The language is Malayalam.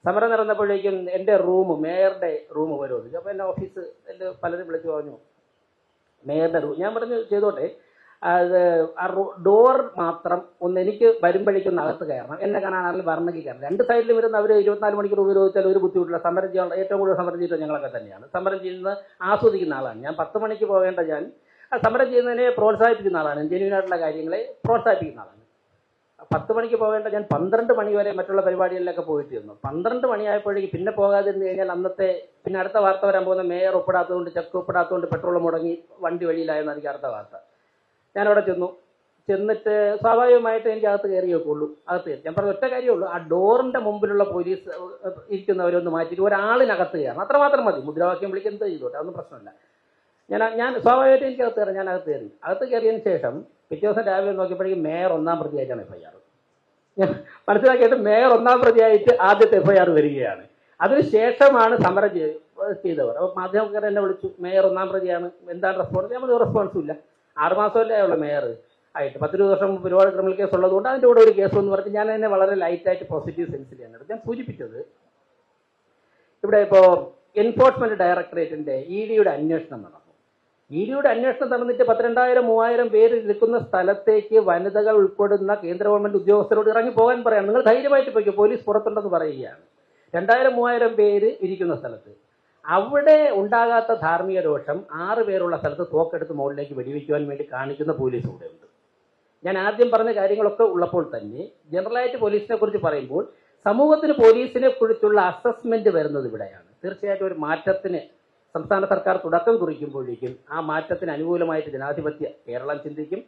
സമരം നടന്നപ്പോഴേക്കും എൻ്റെ മേയറുടെ റൂം വരുമെന്ന്. അപ്പോൾ എൻ്റെ ഓഫീസ് എൻ്റെ പലരും വിളിച്ചു പറഞ്ഞു മേയറുടെ റൂം. ഞാൻ പറഞ്ഞു ചെയ്തോട്ടെ, അത് ആ ഡോർ മാത്രം ഒന്ന് എനിക്ക് വരുമ്പോഴേക്കൊന്ന് അകത്ത് കയറണം, എന്നെ കാണാനാണെങ്കിൽ വരണമെങ്കിൽ കയറണം. രണ്ട് സൈഡിലും വരുന്ന അവർ 24 മണിക്കൂർ ഉപയോഗിച്ചാൽ ഒരു ബുദ്ധിമുട്ടില്ല. സമരം ചെയ്യാൻ ഏറ്റവും കൂടുതൽ സമരം ചെയ്തത് ഞങ്ങളൊക്കെ തന്നെയാണ്. സമരം ചെയ്യുന്നത് ആസ്വദിക്കുന്ന ആളാണ് ഞാൻ. 10 മണിക്ക് പോകേണ്ട ഞാൻ സമരം ചെയ്യുന്നതിനെ പ്രോത്സാഹിപ്പിക്കുന്ന ആളാണ്. ജെന്യൂനായിട്ടുള്ള കാര്യങ്ങളെ പ്രോത്സാഹിപ്പിക്കുന്ന ആളാണ്. 10 മണിക്ക് പോകേണ്ട ഞാൻ 12 മണി വരെ മറ്റുള്ള പരിപാടികളിലൊക്കെ പോയിട്ടിരുന്നു. 12 മണിയായപ്പോഴേക്ക് പിന്നെ പോകാതിരുന്ന് കഴിഞ്ഞാൽ അന്നത്തെ പിന്നെ അടുത്ത വാർത്ത വരാൻ പോകുന്ന മേയർ ഒപ്പിടാത്തതുകൊണ്ട്, ചെക്ക് ഒപ്പിടാത്തതുകൊണ്ട് പെട്രോൾ മുടങ്ങി വണ്ടി വഴിയിലായെന്നായിരിക്കും അടുത്ത വാർത്ത. ഞാനവിടെ ചെന്നിട്ട് സ്വാഭാവികമായിട്ട് എനിക്ക് അകത്ത് കയറി വെക്കുള്ളൂ. അകത്ത് കയറി ഞാൻ പറഞ്ഞ ഒറ്റ കാര്യമുള്ളൂ, ആ ഡോറിൻ്റെ മുമ്പിലുള്ള പോലീസ് ഇരിക്കുന്നവരൊന്ന് മാറ്റിയിട്ട് ഒരാളിനകത്ത് കയറണം, അത്രമാത്രം മതി. മുദ്രാവാക്യം വിളിക്കുന്നത് ചെയ്തോട്ടെ, അതൊന്നും പ്രശ്നമില്ല. ഞാൻ സ്വാഭാവികമായിട്ട് എനിക്ക് അകത്ത് കയറി. ഞാൻ അകത്ത് കയറിയതിന് ശേഷം പിറ്റേ ദിവസം രാവിലെ നോക്കിയപ്പോഴേക്കും മേയർ 1-ാം പ്രതിയായിട്ടാണ് FIR. ഞാൻ മനസ്സിലാക്കിയിട്ട് മേയർ 1-ാം പ്രതിയായിട്ട് ആദ്യത്തെ FIR വരികയാണ്. അതിനുശേഷമാണ് സമരം ചെയ്തവർ. അപ്പോൾ മാധ്യമക്കാർ എന്നെ വിളിച്ചു, മേയർ 1-ാം പ്രതിയാണ്, എന്താണ് റെസ്പോൺസ്? ഞാൻ റെസ്പോൺസും ഇല്ല. 6 മാസമല്ലേ ഉള്ളൂ മേയർ ആയിട്ട്. 10-20 വർഷം ഒരുപാട് ക്രിമിനൽ കേസ് ഉള്ളതുകൊണ്ട് അതിൻ്റെ കൂടെ ഒരു കേസ് എന്ന് പറഞ്ഞ് ഞാൻ അതിനെ വളരെ ലൈറ്റായിട്ട് പോസിറ്റീവ് സെൻസിലാണ് എടുത്ത്. ഞാൻ സൂചിപ്പിച്ചത് ഇവിടെ ഇപ്പോൾ എൻഫോഴ്സ്മെന്റ് ഡയറക്ടറേറ്റിന്റെ EDയുടെ അന്വേഷണം നടന്നു. EDയുടെ അന്വേഷണം നടന്നിട്ട് 12,000-3,000 പേര് നിൽക്കുന്ന സ്ഥലത്തേക്ക് വനിതകൾ ഉൾപ്പെടുന്ന കേന്ദ്ര ഗവൺമെന്റ് ഉദ്യോഗസ്ഥരോട് ഇറങ്ങി പോകാൻ പറയാം. നിങ്ങൾ ധൈര്യമായിട്ട് പോയിക്കോ, പോലീസ് പുറത്തുണ്ടെന്ന് പറയുകയാണ്. 2,000-3,000 പേര് ഇരിക്കുന്ന സ്ഥലത്ത് അവിടെ ഉണ്ടാകാത്ത ധാർമ്മിക രോഷം 6 പേരുള്ള സ്ഥലത്ത് തോക്കെടുത്ത് മുകളിലേക്ക് വെടിവെക്കുവാൻ വേണ്ടി കാണിക്കുന്ന പോലീസ് ഇവിടെ ഉണ്ട്. ഞാൻ ആദ്യം പറഞ്ഞ കാര്യങ്ങളൊക്കെ ഉള്ളപ്പോൾ തന്നെ ജനറലായിട്ട് പോലീസിനെ കുറിച്ച് പറയുമ്പോൾ സമൂഹത്തിന് പോലീസിനെ കുറിച്ചുള്ള അസസ്മെന്റ് വരുന്നത് ഇവിടെയാണ്. തീർച്ചയായിട്ടും ഒരു മാറ്റത്തിന് സംസ്ഥാന സർക്കാർ തുടക്കം കുറിക്കുമ്പോഴേക്കും ആ മാറ്റത്തിന് അനുകൂലമായിട്ട് ജനാധിപത്യ കേരളം ചിന്തിക്കും.